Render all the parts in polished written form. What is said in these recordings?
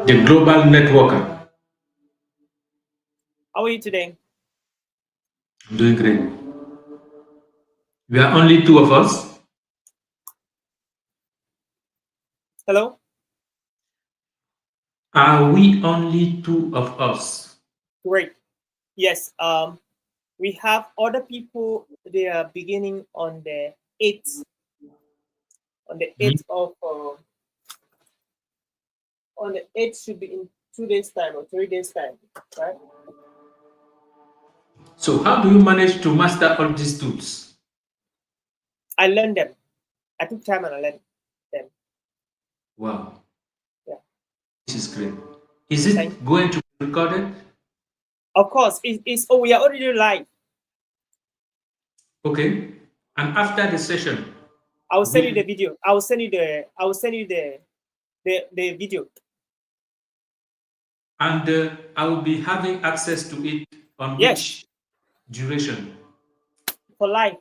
the global networker. How are you today? I'm doing great. We are only two of us. Hello? Are we only two of us? Great. Yes. We have other people. They are beginning on the 8th, on the Hmm? 8th of, on the 8th should be in 2 days' time or 3 days' time, right? So, how do you manage to master all these tools? I learned them. I took time and I learned them. Wow, Yeah. this is great. Is Thank it you. going to be recorded? Of course, oh, we are already live. Okay. And after the session, I will send you will the video. I will send you the video. and I will be having access to it on Yes, which duration? for live.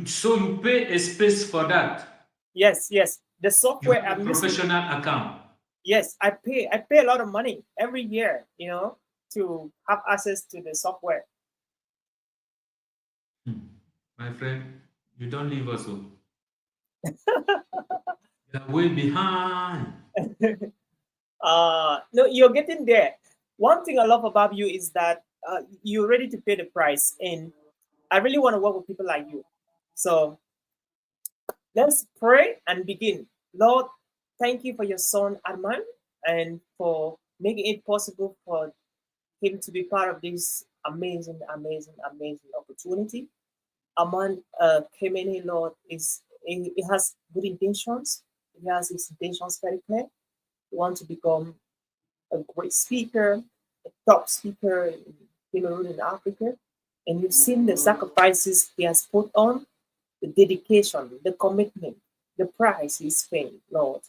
So you pay a space for that. Yes, yes. The You software have a I'm using. professional account. Yes, I pay a lot of money every year, to have access to the software. Hmm. My friend, you don't leave us. Oh. You are way behind. No, you're getting there. One thing I love about you is that you're ready to pay the price, and I really want to work with people like you. So let's pray and begin. Lord, thank you for your son Armand and for making it possible for him to be part of this amazing, amazing, amazing opportunity. Armand came in here, Lord, he has good intentions. He has his intentions very clear. He wants to become a great speaker, a top speaker in Cameroon and Africa. And you've seen the sacrifices he has put on, the dedication, the commitment, the price he's paying, Lord.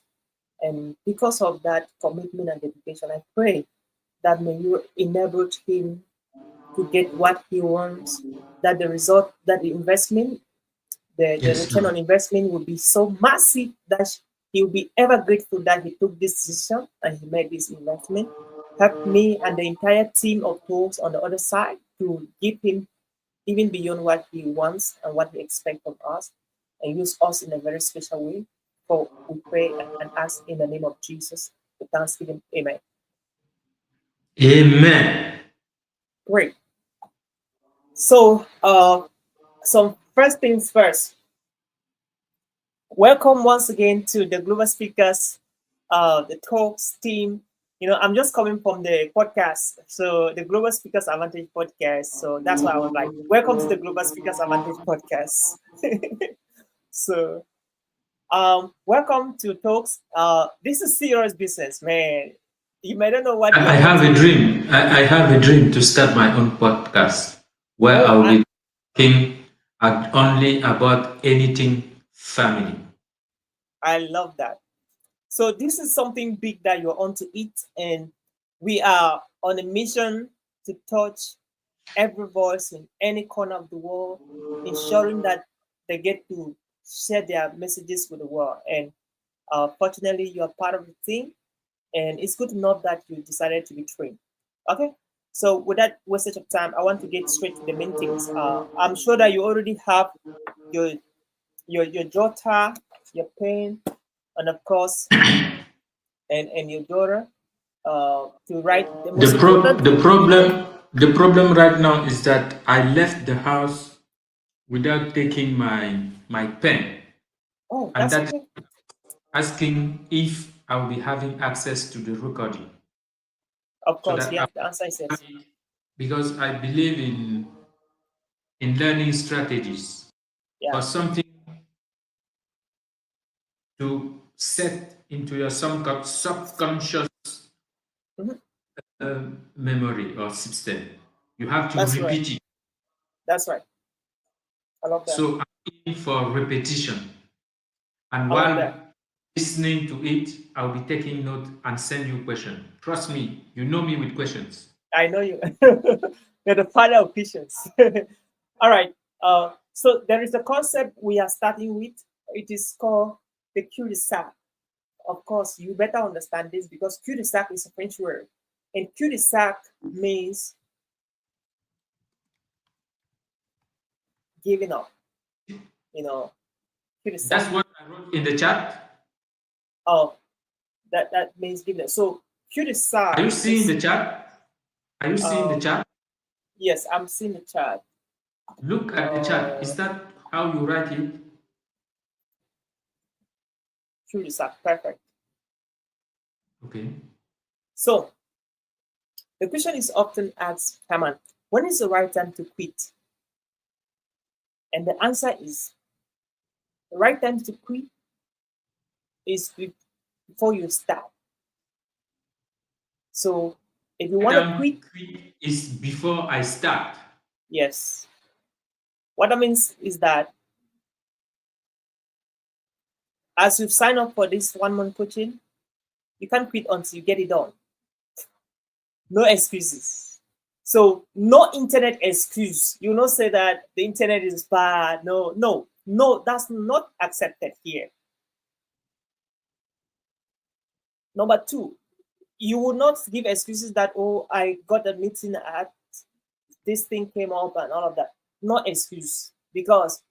And because of that commitment and dedication, I pray that may you enable him to get what he wants, that the result, that the investment, the Yes, return Lord. on investment will be so massive that he will be ever grateful that he took this decision and he made this investment. Help me and the entire team of those on the other side to give him even beyond what he wants and what he expects from us, and use us in a very special way. For we pray and ask in the name of Jesus with thanksgiving. Amen. Amen. Great. So, some first things first. Welcome once again to the Global Speakers, the talks team. I'm just coming from the podcast, so the Global Speakers Advantage podcast. So that's why I was like, "Welcome to the Global Speakers Advantage podcast." So, welcome to talks. This is serious business, man. You may not know what I you're have a getting. dream. I have a dream to start my own podcast where Oh, I'll be talking only about anything family. I love that. So this is something big that you're on to it, and we are on a mission to touch every voice in any corner of the world, ensuring that they get to share their messages with the world. And fortunately, you are part of the team, and it's good to know that you decided to be trained. Okay, so without wastage of time, I want to get straight to the main things. I'm sure that you already have your your jotter, your pen, and of course, and your daughter to write the most important. The problem right now is that I left the house without taking my pen, Oh, and that's that's okay. asking if I'll be having access to the recording, Of so course, that I, yeah. The answer is yes. because I believe in learning strategies Yeah. or something to set into your subconscious Mhm. memory or system. You have to That's right. repeat it. That's right. I love that. So I'm aiming for repetition. And I love while that. listening to it, I'll be taking note and send you question. Trust me, you know me with questions. I know you. You're the father of patience. All right. So there is a concept we are starting with. It is called the cul-de-sac. Of course, you better understand this because cul-de-sac is a French word, and cul-de-sac means giving up. You know, That's cul-de-sac. what I wrote in the chat. Oh, that means giving up. So Are cul-de-sac you seeing is the chat? Are you seeing the um chat? yes, I'm seeing the chart. Look at the chat. Uh, Is that how you write it? cul-de-sac, perfect. Okay. So the question is often asked, Haman, when is the right time to quit? And the answer is the right time to quit is before you start. So if you want to Time quit, to quit is before I start. yes. What that means is that as you've signed up for this 1 month coaching, you can't quit until you get it done. No excuses. So no internet excuse. You not say that the internet is bad. No, no, no, that's not accepted here. Number two, you will not give excuses that, oh, I got a meeting at this thing came up and all of that. No excuse. Because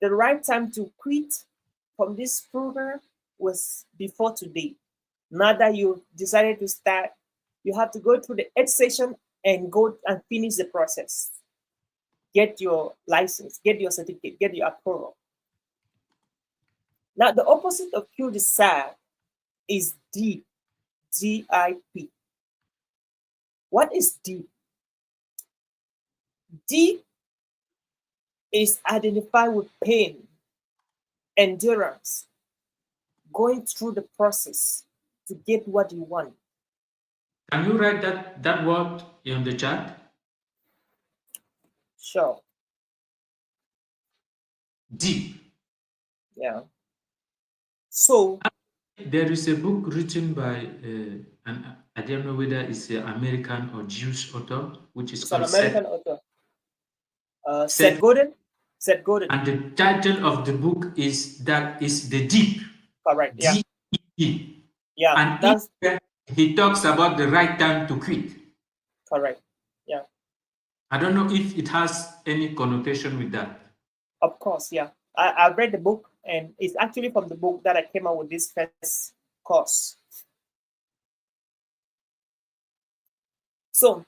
the right time to quit from this program was before today. Now that you decided to start, you have to go through the 8 session and go and finish the process. Get your license, get your certificate, get your approval. Now, the opposite of cul-de-sac is deep, DIP. What is deep? Deep is identified with pain, endurance, going through the process to get what you want. Can you write that word in the chat? Sure. Deep. Yeah. So, There is a book written by an I don't know whether it's an American or Jewish author, which is it's an called American author, Seth Seth, Godin. Seth Godin. and the title of the book is the Deep, Correct. Yeah. DEEP, Yeah. and in That's there he talks about the right time to quit. correct. Yeah. I don't know if it has any connotation with that. Of course. Yeah. I read the book, and it's actually from the book that I came out with this first course. So,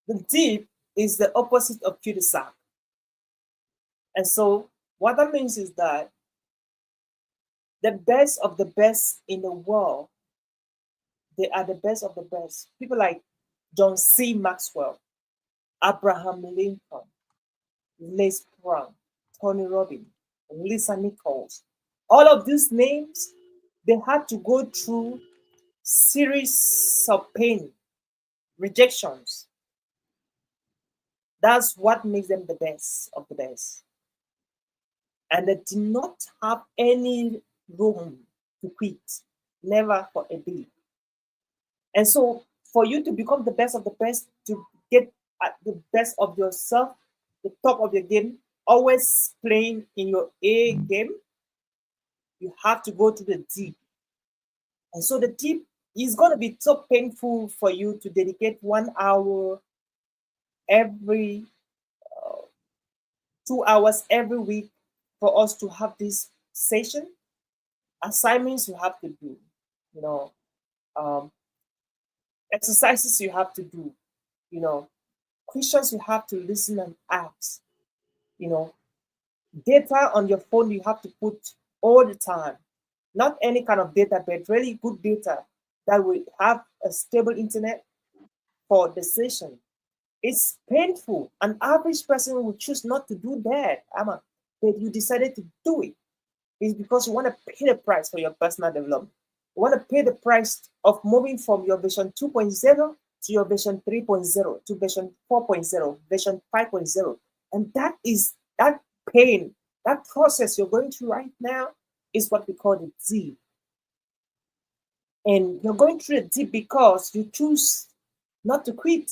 the deep is the opposite of cul-de-sac. And so, what that means is that the best of the best in the world, they are the best of the best. People like John C. Maxwell, Abraham Lincoln, Les Brown, Tony Robbins, Lisa Nichols. All of these names, they had to go through series of pain, rejections. That's what makes them the best of the best. And they did not have any room to quit, never for a day. And so, for you to become the best of the best, to get at the best of yourself, the top of your game, always playing in your A game, you have to go to the deep. And so, the deep is going to be so painful for you to dedicate 1 hour every 2 hours every week for us to have this session. Assignments you have to do, you know, um, exercises you have to do, you know, questions you have to listen and ask, you know, data on your phone you have to put all the time. Not any kind of data, but really good data that will have a stable internet for the session. It's painful. An average person would choose not to do that, Amma, but you decided to do it. It's because you want to pay the price for your personal development. You want to pay the price of moving from your version 2.0 to your version 3.0 to version 4.0, version 5.0. And that is that pain, that process you're going through right now is what we call the deep. And you're going through the deep because you choose not to quit.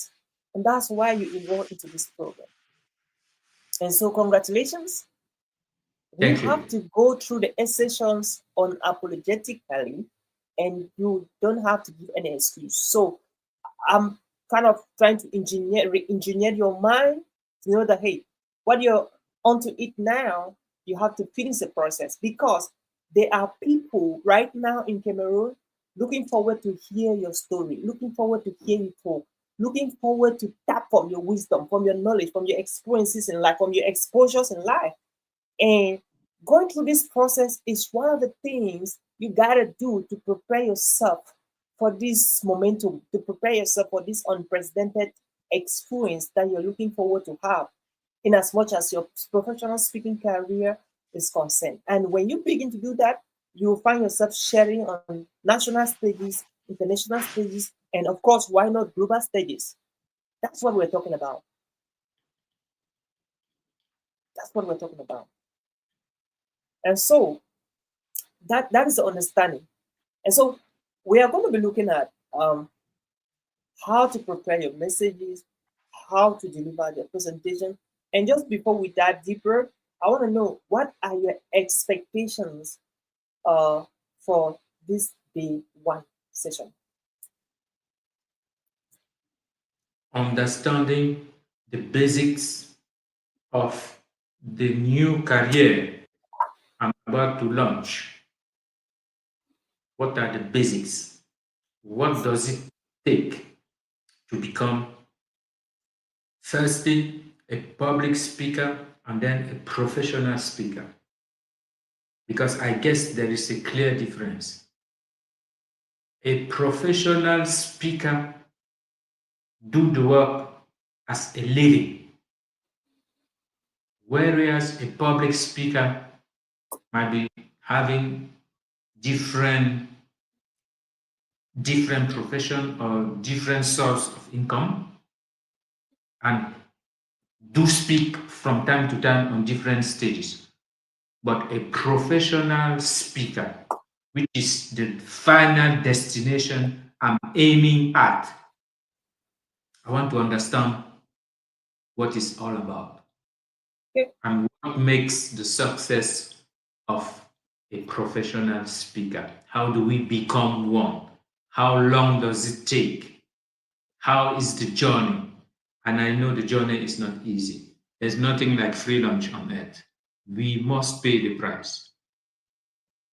And that's why you enroll into this program. And so, congratulations. We Thank have you. to go through the sessions unapologetically, and you don't have to give any excuse. So I'm kind of trying to re-engineer your mind to know that, hey, what you're onto it now, you have to finish the process, because there are people right now in Cameroon looking forward to hear your story, looking forward to hear you talk, looking forward to tap from your wisdom, from your knowledge, from your experiences in life, from your exposures in life. And going through this process is one of the things you gotta do to prepare yourself for this momentum, to prepare yourself for this unprecedented experience that you're looking forward to have, in as much as your professional speaking career is concerned. And when you begin to do that, you will find yourself sharing on national stages, international stages, and of course, why not global stages? That's what we're talking about. That's what we're talking about. And so that is the understanding. And so we are going to be looking at how to prepare your messages, how to deliver your presentation. And just before we dive deeper, I want to know, what are your expectations uh, for this day one session? Understanding the basics of the new career I'm about to launch. What are the basics? What does it take to become, firstly, a public speaker and then a professional speaker? Because I guess there is a clear difference. A professional speaker do the work as a living, whereas a public speaker might be having different different profession or different source of income, and do speak from time to time on different stages. But a professional speaker, which is the final destination I'm aiming at, I want to understand what it's all about Okay. and what makes the success of a professional speaker. How do we become one? How long does it take? How is the journey? And I know the journey is not easy. There's nothing like free lunch on earth. We must pay the price.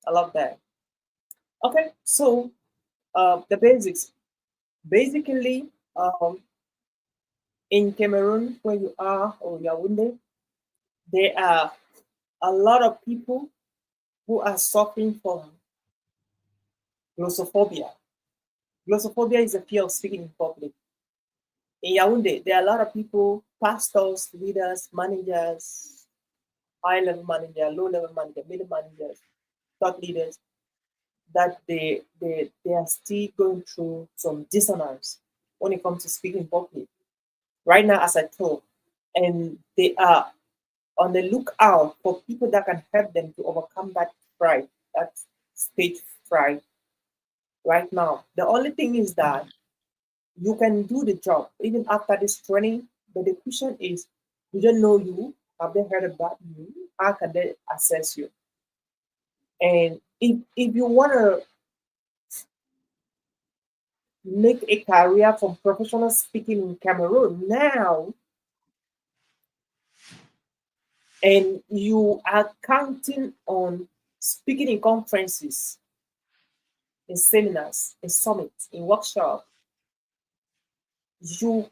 I love that. Okay, so the basics. Basically, in Cameroon, where you are, or Yaoundé, there are a lot of people who are suffering from glossophobia. Glossophobia is a fear of speaking in public. In Yaoundé, there are a lot of people, pastors, leaders, managers, high level manager, low level manager, middle managers, top leaders, that they are still going through some dissonance when it comes to speaking in public. Right now, as I talk, and they are on the lookout for people that can help them to overcome that pride, that stage fright right now. The only thing is that you can do the job even after this training, but the question is, do they know you? Have they heard about you? How can they assess you? And if you want to make a career from professional speaking in Cameroon now, and you are counting on speaking in conferences, in seminars, in summits, in workshops, you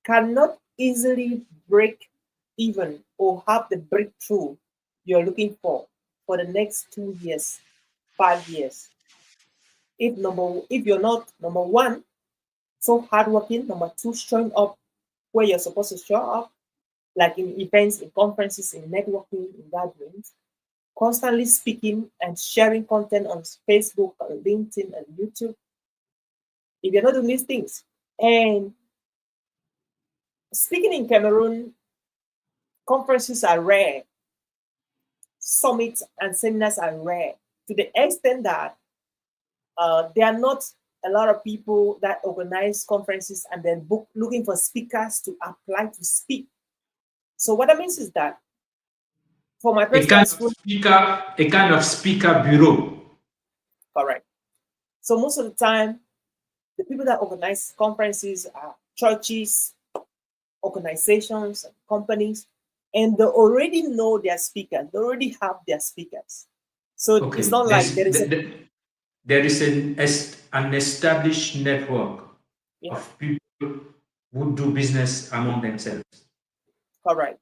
cannot easily break even or have the breakthrough you're looking for the next 2 years, 5 years. If you're not, number one, so hardworking, number two, showing up where you're supposed to show up, like in events, in conferences, in networking, in gatherings, constantly speaking and sharing content on Facebook, on LinkedIn, and YouTube. If you're not doing these things, and speaking in Cameroon, conferences are rare, summits and seminars are rare, to the extent that there are not a lot of people that organize conferences and then book looking for speakers to apply to speak. So what that means is that For my A personal kind of experience, speaker, a kind of speaker bureau. correct. So most of the time, the people that organize conferences are churches, organizations, and companies, and they already know their speakers. They already have their speakers. So it's Okay, not like there is a there is an established network yeah, of people who do business among themselves. correct.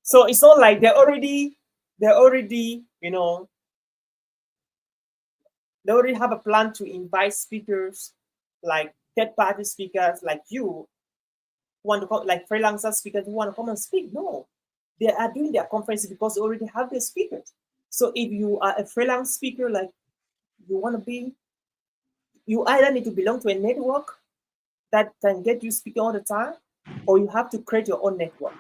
So it's not like they're already, they already have a plan to invite speakers like third party speakers like you who want to come, like freelancer speakers who want to come and speak. No, they are doing their conferences because they already have their speakers. So if you are a freelance speaker, like you want to be, you either need to belong to a network that can get you speaking all the time, or you have to create your own network,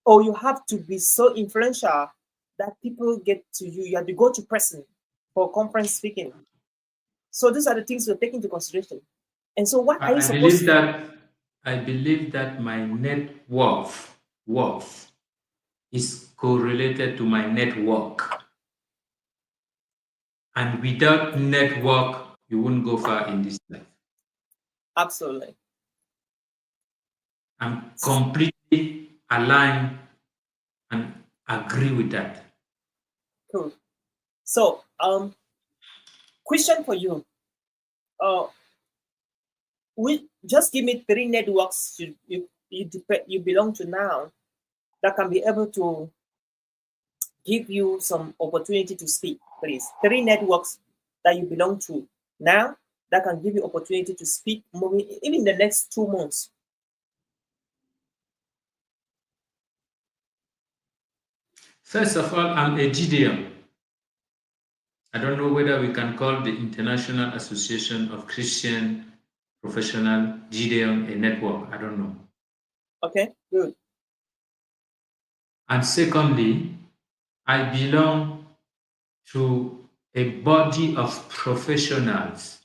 or you have to be so influential that people get to you. You have to go to person for conference speaking. So these are the things to take into consideration. And so, what are you I believe supposed to? that my net worth is correlated to my network. And without network, you won't go far in this life. Absolutely. I'm completely aligned and agree with that. Cool. So, question for you. Uh, we just give me three networks you belong to now that can be able to give you some opportunity to speak, please. Three networks that you belong to now that can give you opportunity to speak moving even in the next 2 months. First of all, I'm a GDM. I don't know whether we can call the International Association of Christian Professional GDM a network. I don't know. Okay, good. And secondly, I belong to a body of professionals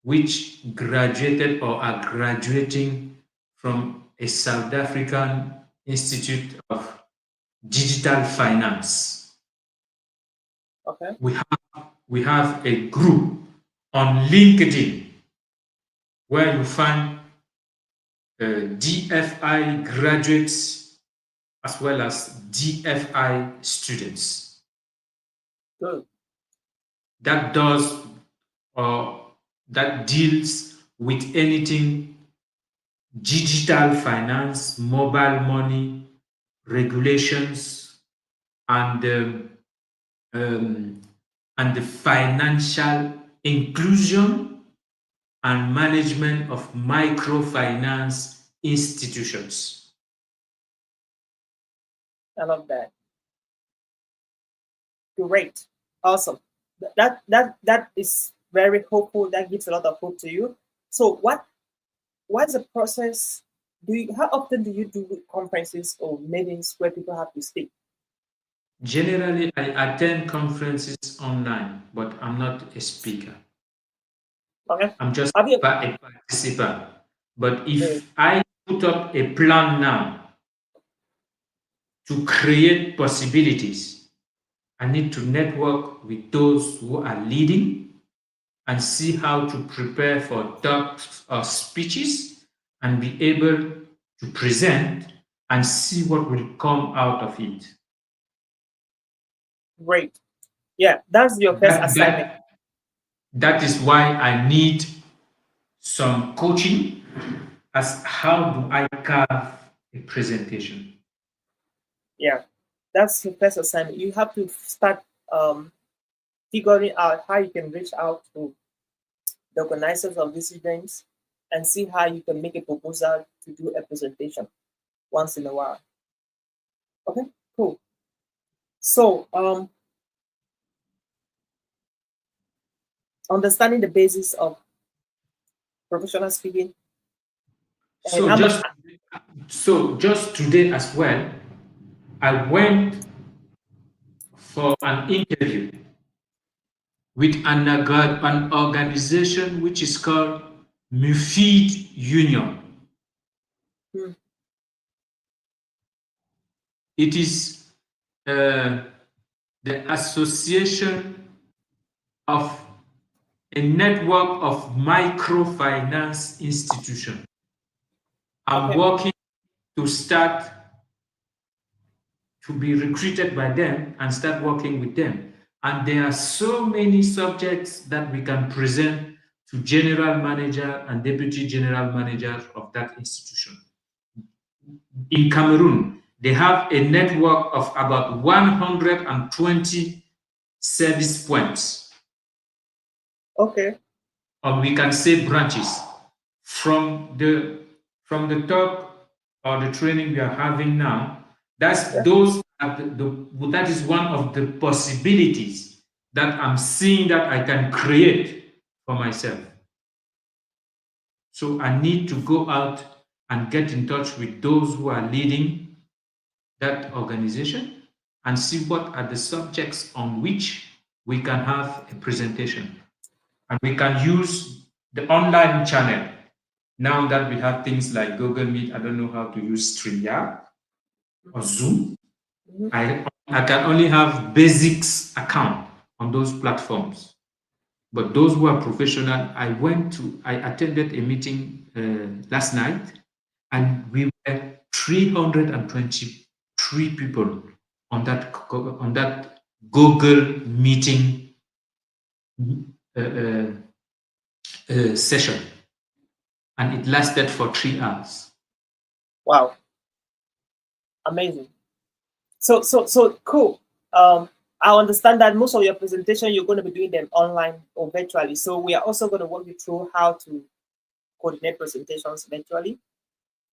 which graduated or are graduating from a South African Institute of Digital Finance. Okay, We have a group on LinkedIn where you find DFI graduates as well as DFI students. good. That does or that deals with anything digital finance, mobile money, regulations, and um, and the financial inclusion and management of microfinance institutions. I love that. Great. Awesome. That is very hopeful. That gives a lot of hope to you. So what's the process? How often do you do conferences or meetings where people have to speak? Generally, I attend conferences online, but I'm not a speaker. Okay. I'm just Have you a participant. But good. if I put up a plan now to create possibilities, I need to network with those who are leading and see how to prepare for talks or speeches and be able to present and see what will come out of it. Great. Yeah, that's your first That, assignment. that, that is why I need some coaching as how do I carve a presentation. Yeah, that's your first assignment. You have to start figuring out how you can reach out to the organizers of these events and see how you can make a proposal to do a presentation once in a while. Okay, cool. So, understanding the basis of professional speaking, and So just just today as well, I went for an interview with an organization which is called Mufid Union. hmm, It is uh, the association of a network of microfinance institutions. I'm Okay. working to start to be recruited by them and start working with them. And there are so many subjects that we can present to general manager and deputy general manager of that institution. In Cameroon, they have a network of about 120 service points, Okay. or we can say branches. From the talk or the training we are having now, Yeah. that is one of the possibilities that I'm seeing that I can create for myself. So I need to go out and get in touch with those who are leading that organization and see what are the subjects on which we can have a presentation. And we can use the online channel. Now that we have things like Google Meet, I don't know how to use StreamYard or Zoom. Mhm. I can only have basics account on those platforms. But those who are professional, I attended a meeting last night, and we were 323 people on that Google meeting uh, uh, session, and it lasted for 3 hours. Wow. Amazing. So cool. I understand that most of your presentation you're going to be doing them online or virtually. So we are also going to walk you through how to coordinate presentations virtually.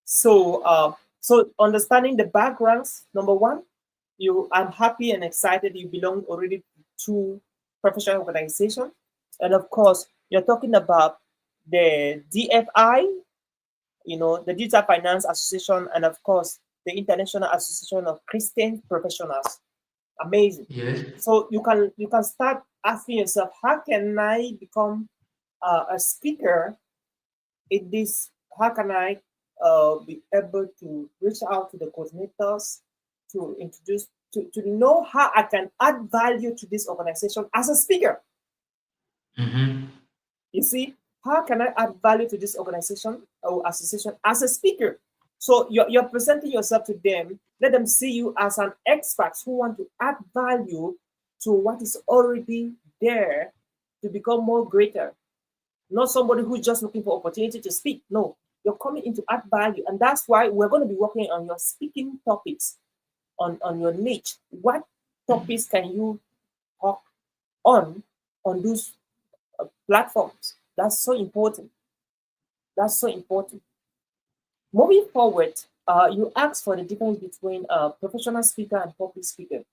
So understanding the backgrounds, number one, I'm happy and excited you belong already to professional organization. And of course, you're talking about the DFI, the Digital Finance Association, and of course, the International Association of Christian Professionals. Amazing. Yes. So you can start asking yourself, how can I become a speaker in this? How can I be able to reach out to the coordinators to introduce to know how I can add value to this organization as a speaker? Mm-hmm. You see, how can I add value to this organization or association as a speaker? So you're presenting yourself to them. Let them see you as an expert who want to add value to what is already there to become more greater. Not somebody who's just looking for opportunity to speak. No, you're coming in to add value. And that's why we're going to be working on your speaking topics, on your niche. What topics can you talk on those platforms? That's so important. That's so important. Moving forward, you asked for the difference between a professional speaker and public speaker.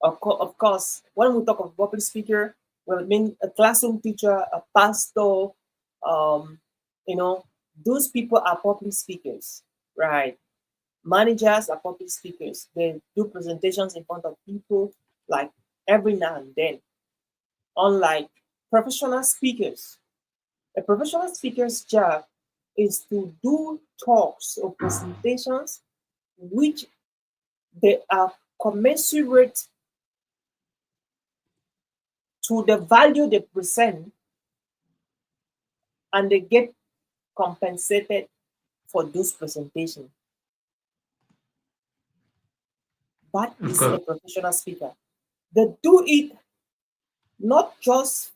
Of course, when we talk of public speaker, we mean a classroom teacher, a pastor, um, you know, those people are public speakers, right? Managers are public speakers. They do presentations in front of people like every now and then. Unlike professional speakers, a professional speaker's job is to do talks or presentations which they are commensurate to the value they present and they get compensated for those presentations. That Of is a course. professional speaker. They do it not just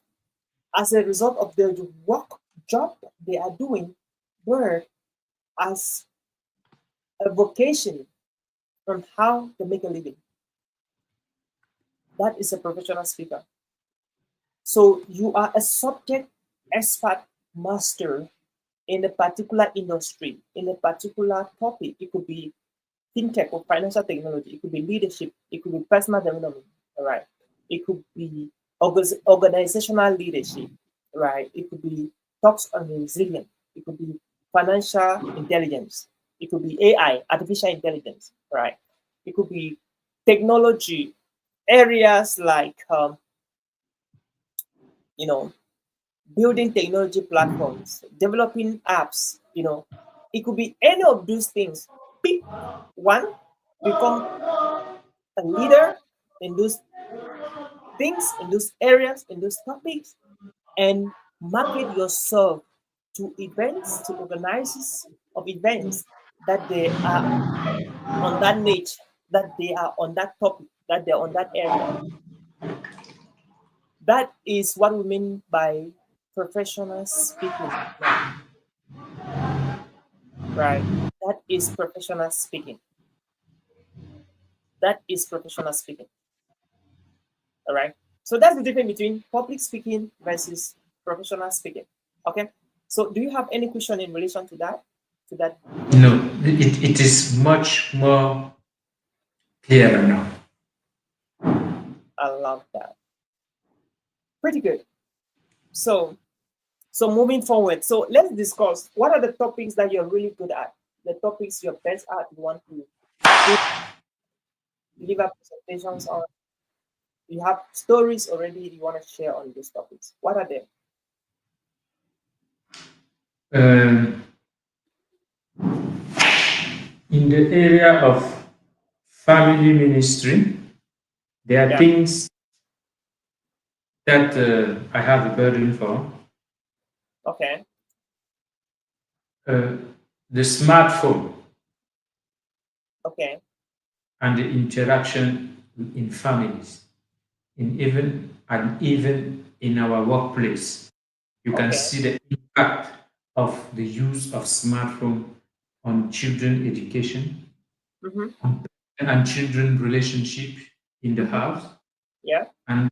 as a result of their work job they are doing, but as a vocation on how to make a living. That is a professional speaker. So you are a subject expert master in a particular industry, in a particular topic. It could be fintech or financial technology. It could be leadership. It could be personal development. All right. It could be organizational leadership. Right. It could be talks on resilience. It could be financial intelligence. It could be AI, artificial intelligence. Right. It could be technology areas like you know building technology platforms, developing apps. It could be any of those things. Pick one, become a leader in those things, in those areas, in those topics, and market yourself to events, to organizers of events that they are on that niche, that they are on that topic, that they're on that area. That is what we mean by professional speaking now, right? That is professional speaking. That is professional speaking. All right. So that's the difference between public speaking versus professional speaking. Okay. So do you have any question in relation to that? To that No, differentiation? it is much more clearer now. I love that. Pretty good. So moving forward, so let's discuss what are the topics that you're really good at, the topics you're best at, you want to speak, deliver presentations on. You have stories already you want to share on these topics. What are they? Um, in the area of family ministry, there are Yeah. things that I have a burden for. Okay. Uh, the smartphone Okay. and the interaction in families, even in our workplace. You can Okay. see the impact of the use of smartphone on children education Mm-hmm. and children relationship in the Mm-hmm. house Yeah. and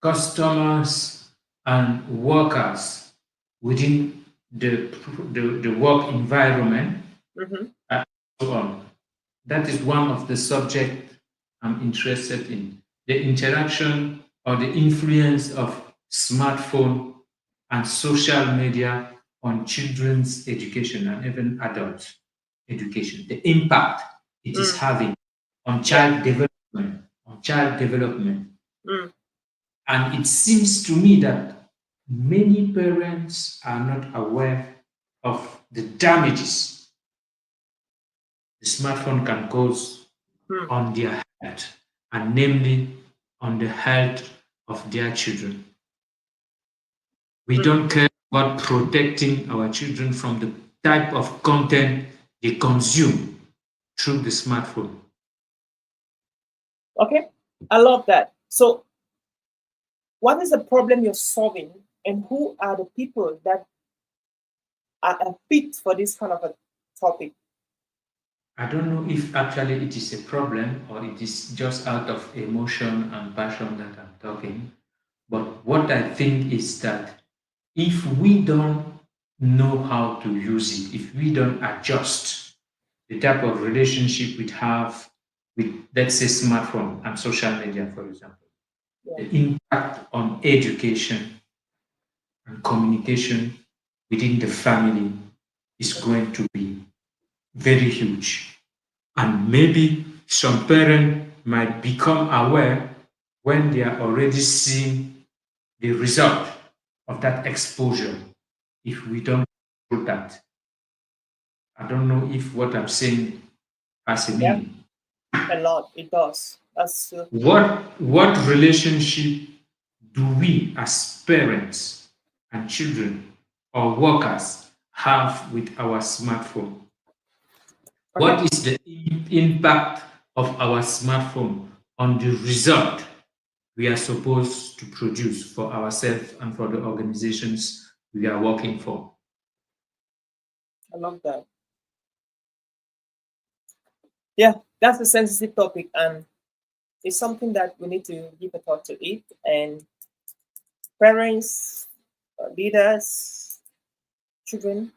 customers and workers within the work environment Mm-hmm. and so on. That is one of the subject I'm interested in. The interaction or the influence of smartphone and social media on children's education and even adult education. The impact it is Mm. having Yeah. on child development. Mm. And it seems to me that many parents are not aware of the damages the smartphone can cause Mm. on their health, and namely on the health of their children. We Mm. don't care about protecting our children from the type of content they consume through the smartphone. Okay. I love that. So what is the problem you're solving, and who are the people that are fit for this kind of a topic? I don't know if actually it is a problem or it is just out of emotion and passion that I'm talking. But what I think is that if we don't know how to use it, if we don't adjust the type of relationship we have with, let's say, smartphone and social media, for example, Yeah. the impact on education and communication within the family is going to be very huge. And maybe some parent might become aware when they are already seeing the result of that exposure if we don't do that. I don't know if what I'm saying has a Yeah. meaning. A lot. It does. That's What relationship do we as parents and children or workers have with our smartphone? okay. What is the impact of our smartphone on the result we are supposed to produce for ourselves and for the organizations we are working for? I love that. Yeah, that's a sensitive topic, and it's something that we need to give a thought to it. And parents, leaders, children,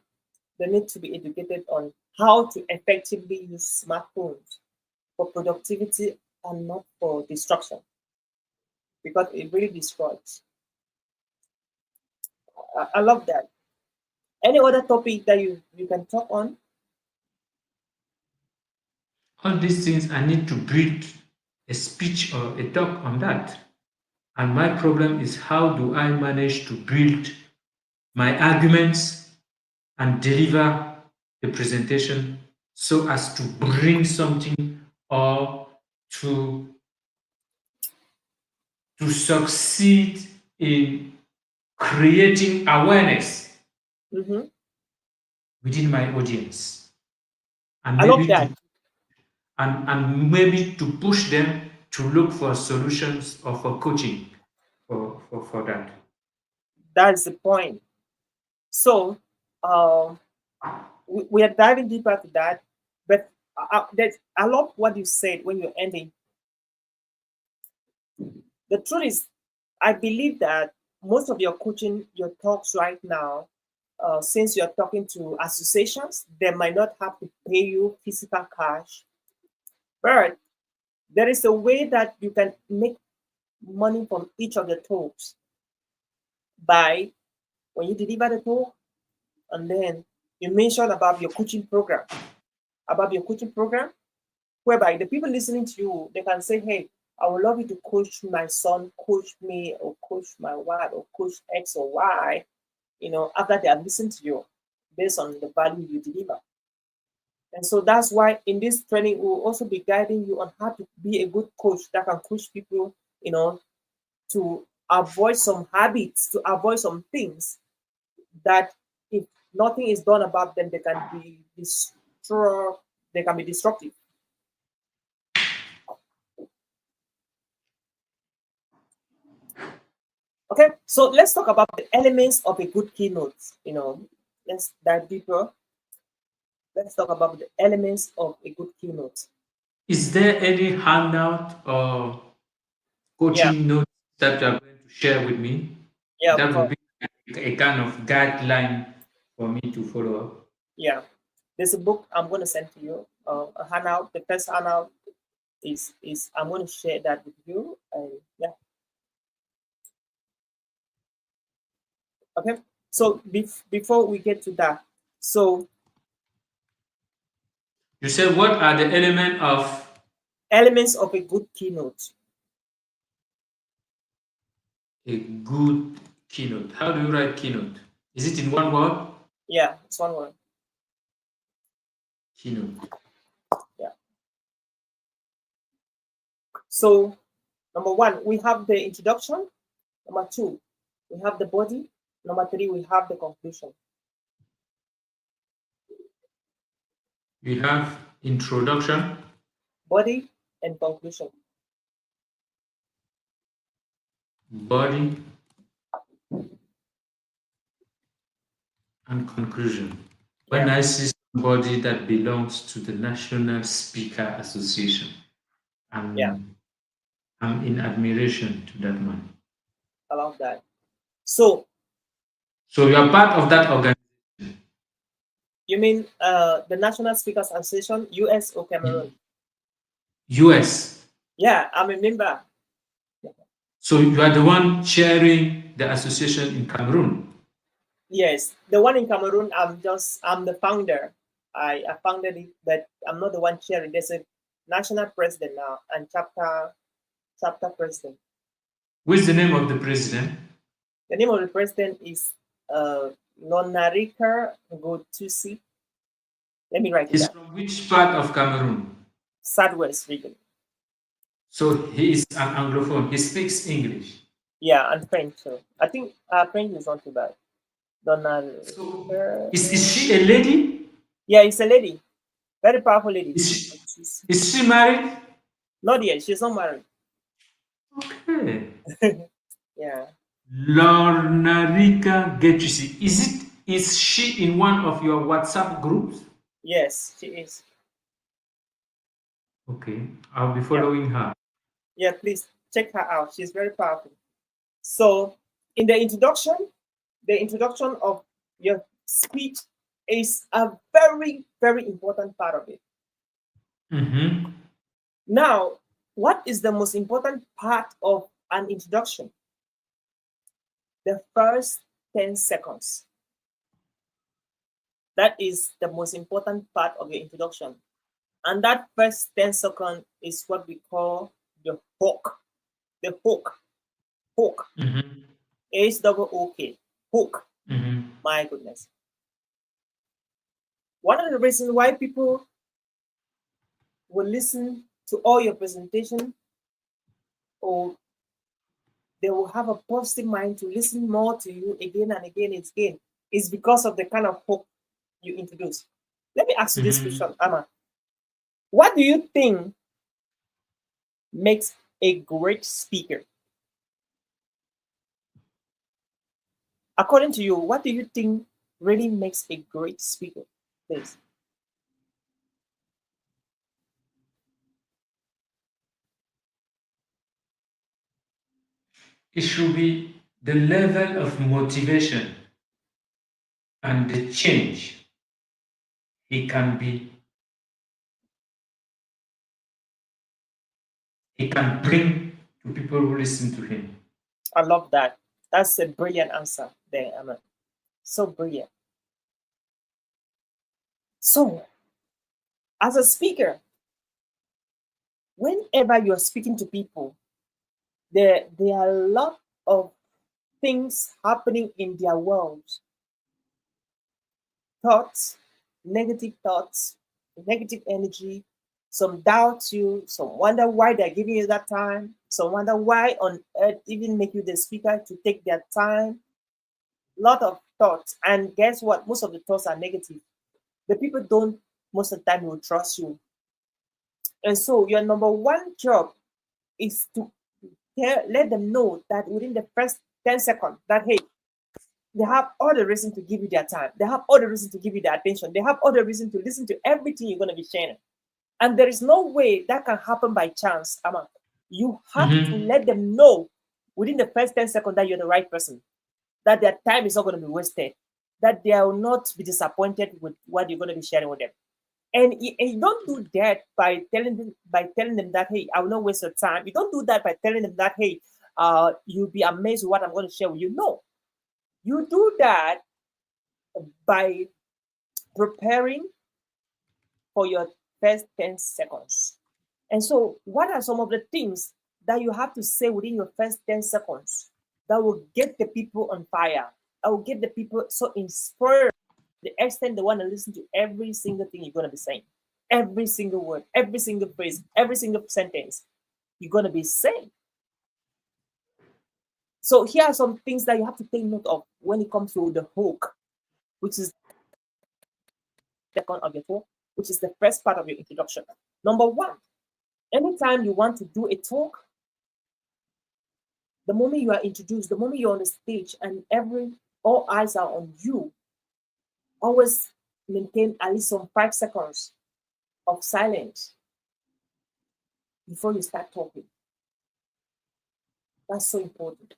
they need to be educated on how to effectively use smartphones for productivity and not for destruction, because it really destroys. I love that. Any other topic that you can talk on? All these things I need to build a speech or a talk on that. And my problem is how do I manage to build my arguments and deliver the presentation so as to bring something or to to succeed in creating awareness Mm-hmm. within my audience, and I love maybe that. to maybe to push them to look for solutions or for coaching for that. That's the point. So, um, we are diving deeper to that, but I love what you said when you're ending. The truth is, I believe that most of your coaching, your talks right now, since you're talking to associations, they might not have to pay you physical cash, but there is a way that you can make money from each of the talks by when you deliver the talk and then you mention about your coaching program, whereby the people listening to you, they can say, hey, I would love you to coach my son, coach me, or coach my wife, or coach X or Y, after they have listened to you based on the value you deliver. And so that's why in this training, we'll also be guiding you on how to be a good coach that can coach people, to avoid some habits, to avoid some things that if nothing is done about them, they can be destructive. Okay, so let's talk about the elements of a good keynote. Let's dive deeper. Let's talk about the elements of a good keynote. Is there any handout or Yeah, coaching notes that you are going to share with me? yeah, of That will course. be a kind of guideline for me to follow up. Yeah, there's a book I'm going to send to you. A handout. The first handout is I'm going to share that with you. And yeah, okay. So before we get to that, so You said what are the element of elements of a good keynote. a good keynote? How do you write keynote? Is it in one word? Yeah, it's one word. Keynote. Yeah. So number one, we have the introduction. Number two, we have the body. Number three, we have the conclusion. We have introduction, Body and conclusion. body, and conclusion. When Yeah, I see somebody that belongs to the National Speaker Association, yeah, I'm, I'm in admiration to that man. I love that. So So you are part of that organization. you mean the National Speakers Association, US or Cameroon? US. Yeah, I'm a member. So you are the one chairing the association in Cameroon. Yes, the one in Cameroon. I'm the founder. I founded it, but I'm not the one chairing. There's a national president now and chapter president. What's the name of the president? The name of the president is Lonarika Gotusi. Let me write it He's down. from which part of Cameroon? Southwest region. So he is an Anglophone. He speaks English. Yeah, and French. So I think French is not too bad. So Lonarika. is she a lady? Yeah, it's a lady. Very powerful lady. Is she, She's is she married? not yet. She's not married. Okay. Yeah. Lornarika Getchisi. Is she in one of your WhatsApp groups? Yes, she is. Okay. I'll be Yeah. following her. Yeah, please check her out. She's very powerful. So, in the introduction of your speech is a very, very important part of it. Mm-hmm. Now, what is the most important part of an introduction? The first 10 seconds. That is the most important part of your introduction. And that first 10 seconds is what we call the hook. The hook. Hook. Mm-hmm. H-double-O-K. Hook. Mm-hmm. My goodness. One of the reasons why people will listen to all your presentation or they will have a positive mind to listen more to you again and again and again. It's because of the kind of hope you introduce. Let me ask you this Mm-hmm. question, Amma. What do you think makes a great speaker? According to you, what do you think really makes a great speaker? Please. It should be the level of motivation and the change he can be, he can bring to people who listen to him. I love that. That's a brilliant answer there, Amma. So brilliant. So, as a speaker, whenever you're speaking to people, there are a lot of things happening in their worlds. Thoughts, negative energy. Some doubt you, some wonder why they're giving you that time, some wonder why on earth even make you the speaker to take their time. Lot of thoughts. And guess what? Most of the thoughts are negative. The people don't most of the time will trust you. And so your number one job is to let them know that within the first 10 seconds that hey, they have all the reason to give you their time. They have all the reason to give you their attention. They have all the reason to listen to everything you're going to be sharing. And there is no way that can happen by chance, Amma. You have to Mm-hmm. let them know within the first 10 seconds that you're the right person, that their time is not going to be wasted, that they will not be disappointed with what you're going to be sharing with them. And you don't do that by telling them that hey, I will not waste your time. You don't do that by telling them that hey, you'll be amazed with what I'm going to share with you. No, you do that by preparing for your first 10 seconds. And so, what are some of the things that you have to say within your first 10 seconds that will get the people on fire? That will get the people so inspired to the extent they want to listen to every single thing you're going to be saying. Every single word, every single phrase, every single sentence you're going to be saying. So, here are some things that you have to take note of when it comes to the hook, which is the second of your talk, which is the first part of your introduction. Number one, anytime you want to do a talk, the moment you are introduced, the moment you're on the stage and all eyes are on you, always maintain at least some 5 seconds of silence before you start talking. That's so important.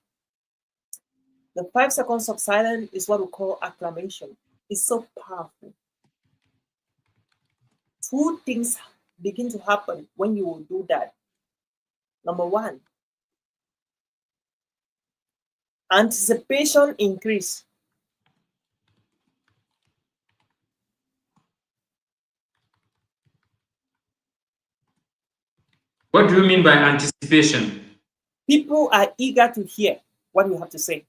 The 5 seconds of silence is what we call acclamation. It's so powerful. Two things begin to happen when you will do that. Number one, anticipation increase. What do you mean by anticipation? People are eager to hear what you have to say.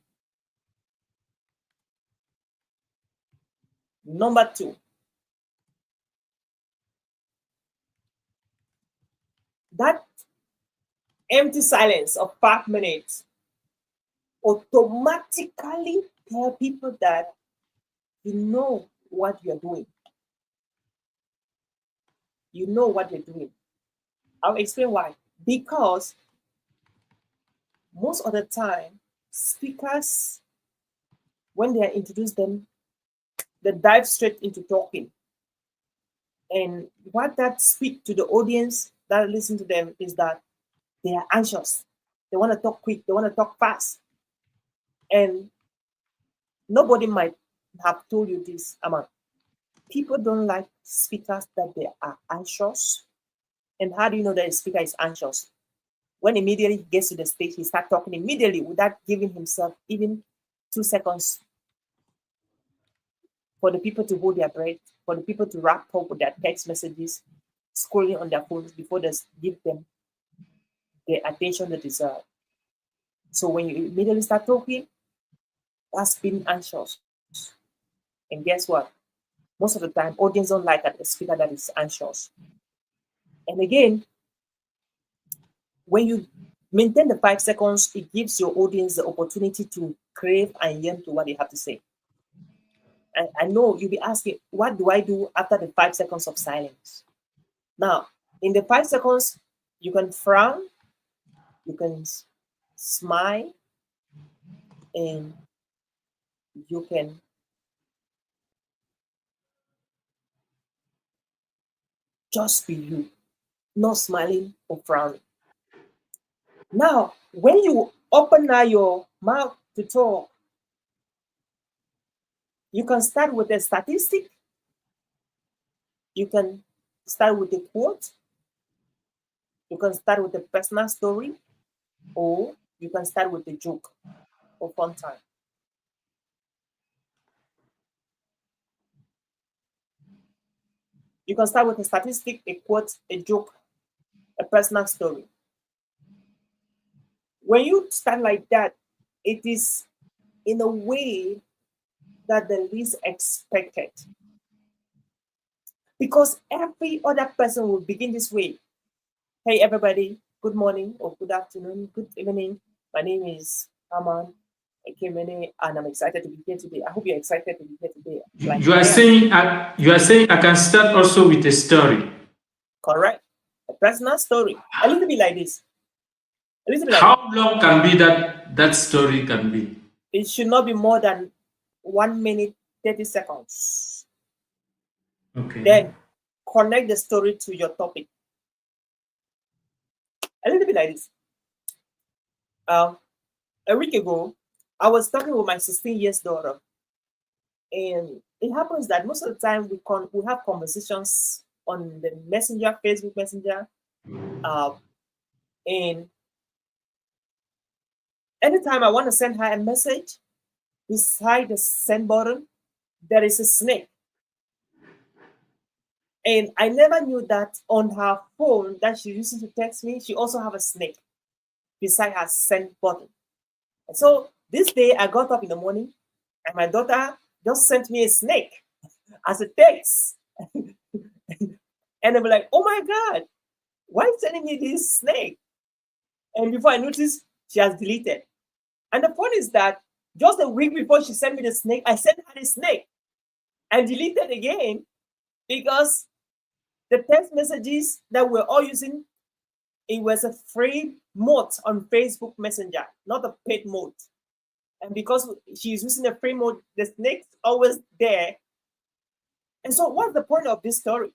Number two, that empty silence of 5 minutes automatically tell people that you know what you're doing. You know what you're doing. I'll explain why. Because most of the time, speakers, when they are introduced them, they dive straight into talking. And what that speak to the audience that listen to them is that they are anxious. They want to talk quick. They want to talk fast. And nobody might have told you this, Amand. People don't like speakers that they are anxious. And how do you know that a speaker is anxious? When immediately he gets to the stage, he starts talking immediately without giving himself even 2 seconds for the people to hold their breath, for the people to wrap up with their text messages, scrolling on their phones before they give them the attention they deserve. So when you immediately start talking, that's being anxious. And guess what? Most of the time, audience don't like a speaker that is anxious. And again, when you maintain the 5 seconds. It gives your audience the opportunity to crave and yearn to what you have to say. I know you'll be asking, what do I do after the 5 seconds of silence? Now, in the 5 seconds, you can frown, you can smile, and you can just be you, not smiling or frowning. Now, when you open now your mouth to talk, you can start with a statistic, you can start with a quote, you can start with a personal story, or you can start with a joke or fun time. You can start with a statistic, a quote, a joke, a personal story. When you start like that, it is in a way that the least expected. Because every other person will begin this way. Hey, everybody, good morning or good afternoon, good evening. My name is Armand, and I'm excited to be here today. I hope you're excited to be here today. You are saying I can start also with a story. Correct. A personal story. A little bit like this. A little bit like How long can be that story can be? It should not be more than 1 minute, 30 seconds. Okay. Then connect the story to your topic. A little bit like this. A week ago, I was talking with my 16 years daughter, and it happens that most of the time we have conversations on the messenger, Facebook Messenger, and anytime I want to send her a message, beside the send button, there is a snake. And I never knew that on her phone that she uses to text me, she also have a snake beside her send button. And so this day I got up in the morning and my daughter just sent me a snake as a text. And I'm like, oh my God, why is sending me this snake? And before I noticed, she has deleted. And the point is that just a week before she sent me the snake, I sent her the snake and deleted again because the text messages that we're all using, it was a free mode on Facebook Messenger, not a paid mode. And because she's using a free mode, the snake's always there. And so what's the point of this story?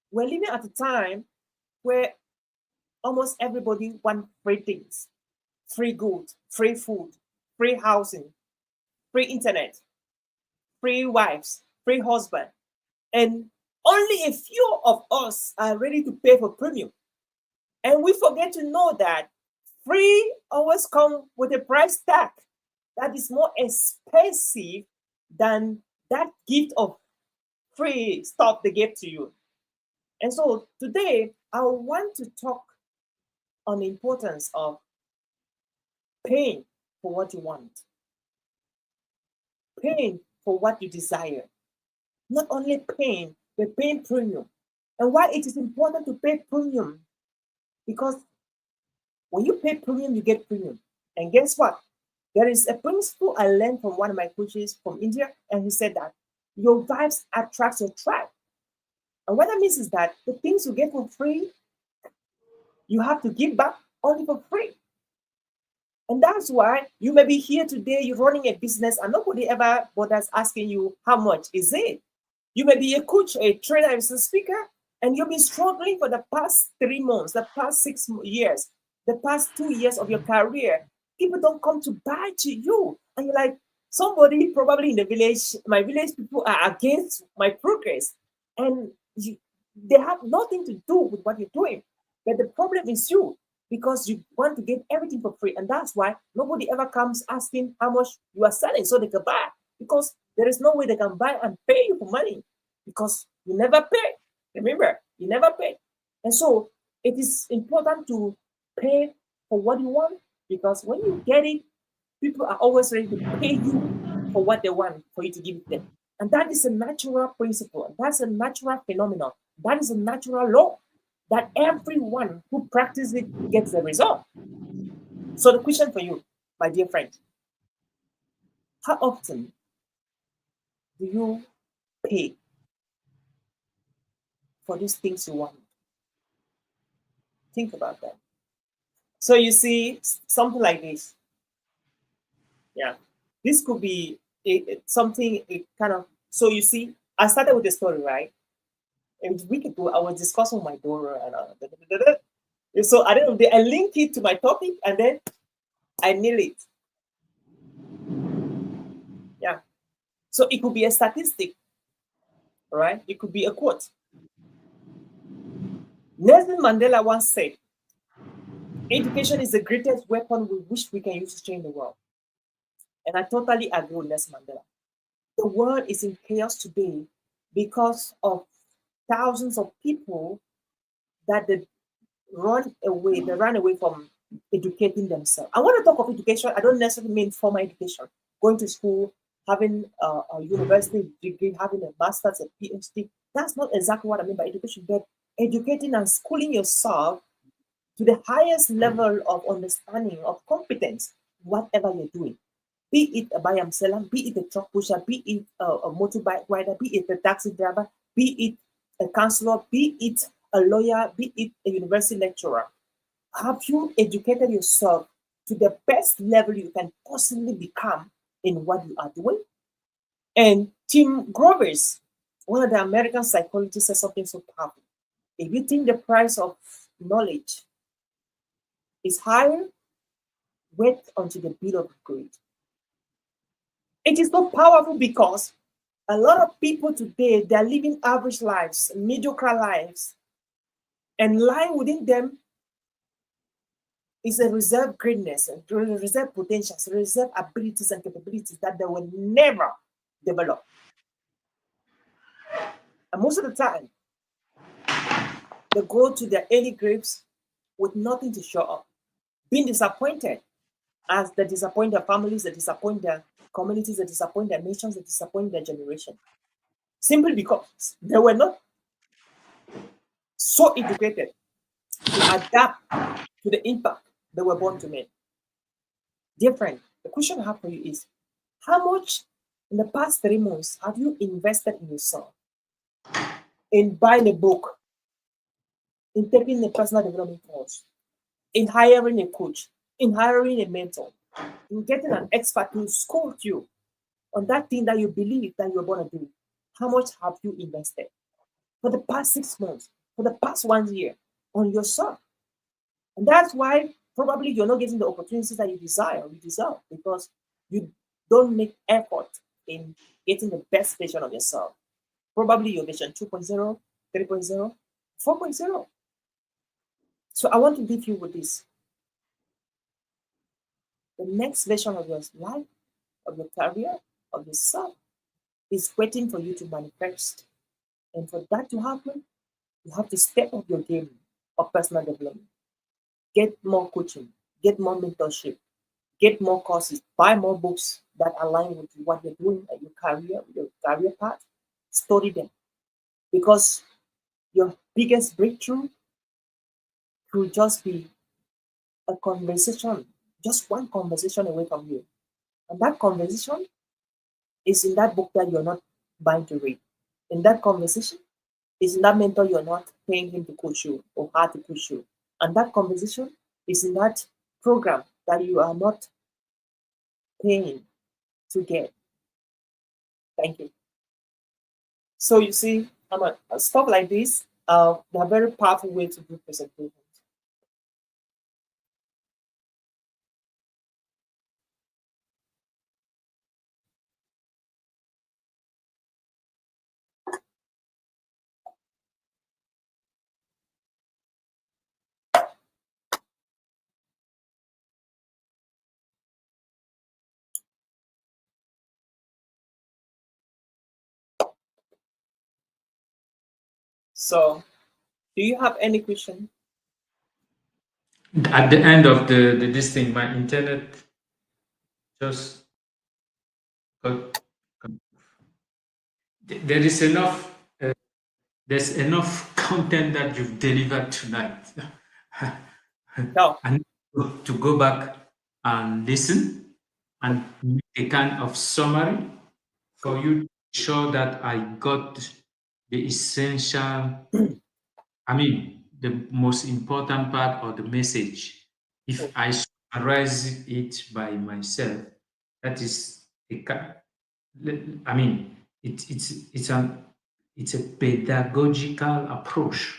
We're living at a time where almost everybody wants free things, free goods, free food, free housing, free internet, free wives, free husband. And only a few of us are ready to pay for premium. And we forget to know that free always comes with a price tag that is more expensive than that gift of free stuff they gave to you. And so today, I want to talk on the importance of paying for what you want, paying for what you desire. Not only paying, but paying premium. And why it is important to pay premium? Because when you pay premium, you get premium. And guess what? There is a principle I learned from one of my coaches from India, and he said that your vibes attract your tribe. And what that means is that the things you get for free, you have to give back only for free. And that's why you may be here today, you're running a business, and nobody ever bothers asking you how much is it. You may be a coach, a trainer, a speaker, and you've been struggling for the past 3 months, the past 6 years, the past 2 years of your career. People don't come to buy to you. And you're like, somebody probably in the village, my village people are against my progress. And they have nothing to do with what you're doing. But the problem is you, because you want to get everything for free. And that's why nobody ever comes asking how much you are selling so they can buy. Because there is no way they can buy and pay you for money because you never pay. Remember, you never pay. And so it is important to pay for what you want because when you get it, people are always ready to pay you for what they want for you to give it them. And that is a natural principle. That's a natural phenomenon. That is a natural law. that everyone who practices it gets the result. So the question for you, my dear friend, how often do you pay for these things you want? Think about that. So you see something like this. Yeah. This could be something it kind of. So you see, I started with the story, right? And a week ago, I was discussing with my daughter, and so I don't know. I link it to my topic, and then I nail it. Yeah. So it could be a statistic, right? It could be a quote. Nelson Mandela once said, "Education is the greatest weapon with which we can use to change the world." And I totally agree with Nelson Mandela. The world is in chaos today because of thousands of people that they ran away from educating themselves. I want to talk of education. I don't necessarily mean formal education, going to school, having a university degree, having a master's, a PhD. That's not exactly what I mean by education, but educating and schooling yourself to the highest level of understanding, of competence, whatever you're doing. Be it a buyer and seller, be it a truck pusher, be it a motorbike rider, be it a taxi driver, be it a counselor, be it a lawyer, be it a university lecturer. Have you educated yourself to the best level you can possibly become in what you are doing? And Tim Grovers, one of the American psychologists, said something so powerful. If you think the price of knowledge is higher, wait until the bill of grade. It is so powerful because a lot of people today they're living average lives, mediocre lives, and lying within them is a reserved greatness, a reserved potentials, reserved abilities and capabilities that they will never develop. And most of the time, they go to their early graves with nothing to show up, being disappointed as they disappoint their families, they disappoint their communities, they disappoint their nations, they disappoint their generation. Simply because they were not so educated to adapt to the impact they were born to make. Dear friend, the question I have for you is how much in the past 3 months have you invested in yourself? In buying a book, in taking a personal development course, in hiring a coach, in hiring a mentor, in getting an expert to school you on that thing that you believe that you're going to do. How much have you invested for the past 6 months, for the past 1 year on yourself? And that's why probably you're not getting the opportunities that you deserve because you don't make effort in getting the best version of yourself. Probably your version 2.0, 3.0, 4.0. So I want to leave you with this. The next version of your life, of your career, of yourself is waiting for you to manifest. And for that to happen, you have to step up your game of personal development. Get more coaching, get more mentorship, get more courses, buy more books that align with what you're doing at your career path. Study them because your biggest breakthrough could just be a conversation, just one conversation away from you. And that conversation is in that book that you're not buying to read. In that conversation is in that mentor you're not paying him to coach you or her to push you. And that conversation is in that program that you are not paying to get. Thank you. So you see, stuff like this, they're very powerful way to do presentations. So, do you have any question? At the end of the this thing, my internet just got, there is enough there's enough content that you've delivered tonight. No. I need to go back and listen and make a kind of summary for you to show that I got the essential, I mean, the most important part of the message. If I summarize it by myself, that is I mean, it's a pedagogical approach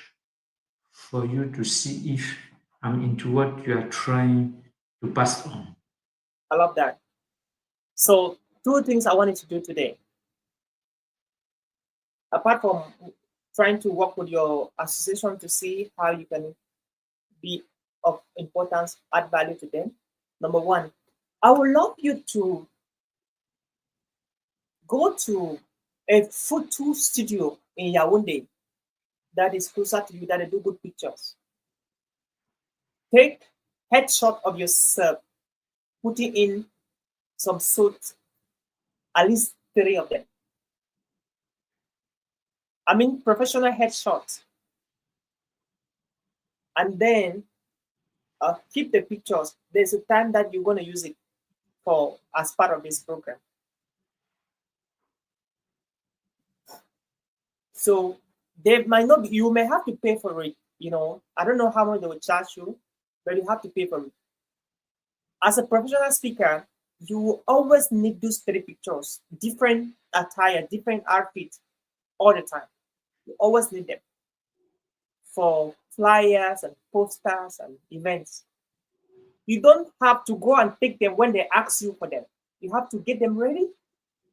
for you to see if I'm into what you are trying to pass on. I love that. So, two things I wanted to do today. Apart from trying to work with your association to see how you can be of importance, add value to them. Number one, I would love you to go to a photo studio in Yaoundé that is closer to you, that they do good pictures. Take headshot of yourself, putting in some suit, at least 3 of them. I mean, professional headshots. And then keep the pictures. There's a time that you're going to use it for as part of this program. So they might not be, you may have to pay for it. You know, I don't know how much they will charge you, but you have to pay for it. As a professional speaker, you will always need those 3 pictures, different attire, different outfit, all the time. You always need them for flyers and posters and events. You don't have to go and take them when they ask you for them. You have to get them ready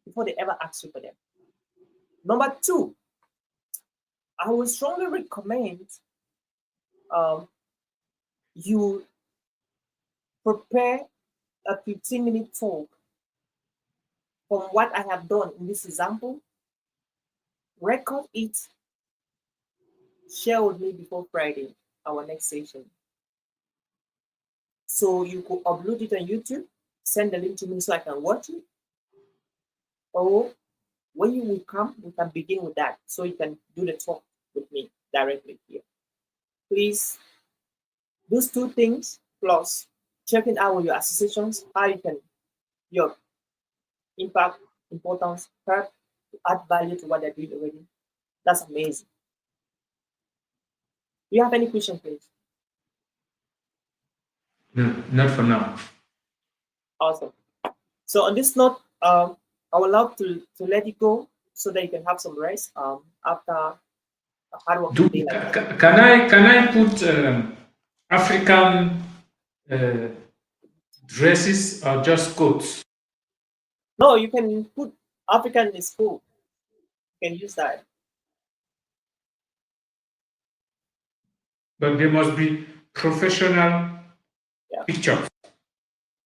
before they ever ask you for them. Number 2, I would strongly recommend you prepare a 15-minute talk from what I have done in this example. Record it, share with me before Friday, our next session. So you could upload it on YouTube, send the link to me so I can watch it. Or when you will come, we can begin with that. So you can do the talk with me directly here. Please, those 2 things, plus checking out with your associations, how you can, your impact, importance, help to add value to what they're doing already. That's amazing. Do you have any questions, please? No, not for now. Awesome. So on this note, I would love to let you go so that you can have some rest after a hard working day like that. Can I put African dresses or just coats? No, you can put African in school. You can use that. But there must be professional pictures.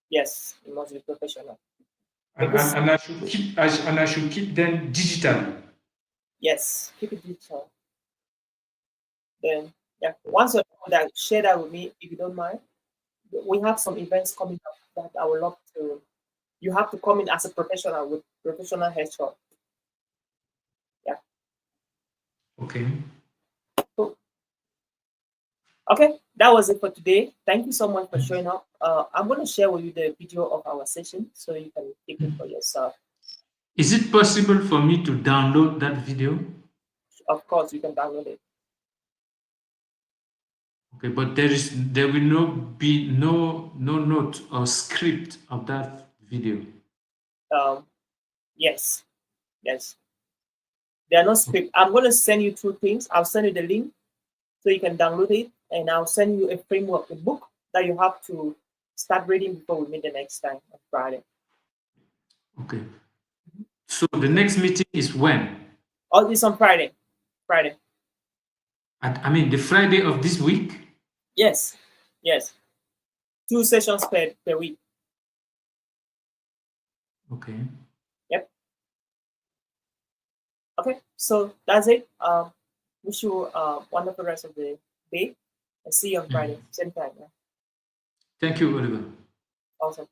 Yes, it must be professional. And I should keep them digitally. Yes, keep it digital. Then once you're done with that, share that with me if you don't mind. We have some events coming up that I would love to. You have to come in as a professional with professional headshot. Yeah. Okay. Cool. Okay, that was it for today. Thank you so much for showing up. I'm going to share with you the video of our session so you can keep it for yourself. Is it possible for me to download that video? Of course, you can download it. Okay, but there will be no note or script of that video. Yes. There are no script. I'm going to send you 2 things. I'll send you the link so you can download it, and I'll send you a framework, a book that you have to start reading before we meet the next time on Friday. Okay. So the next meeting is when? Oh, it's on Friday. Friday. I mean, the Friday of this week? Yes. 2 sessions per week. Okay. Yep. Okay, so that's it. Wish you a wonderful rest of the day and see you on Friday, same time. Yeah. Thank you, Oliver. Awesome.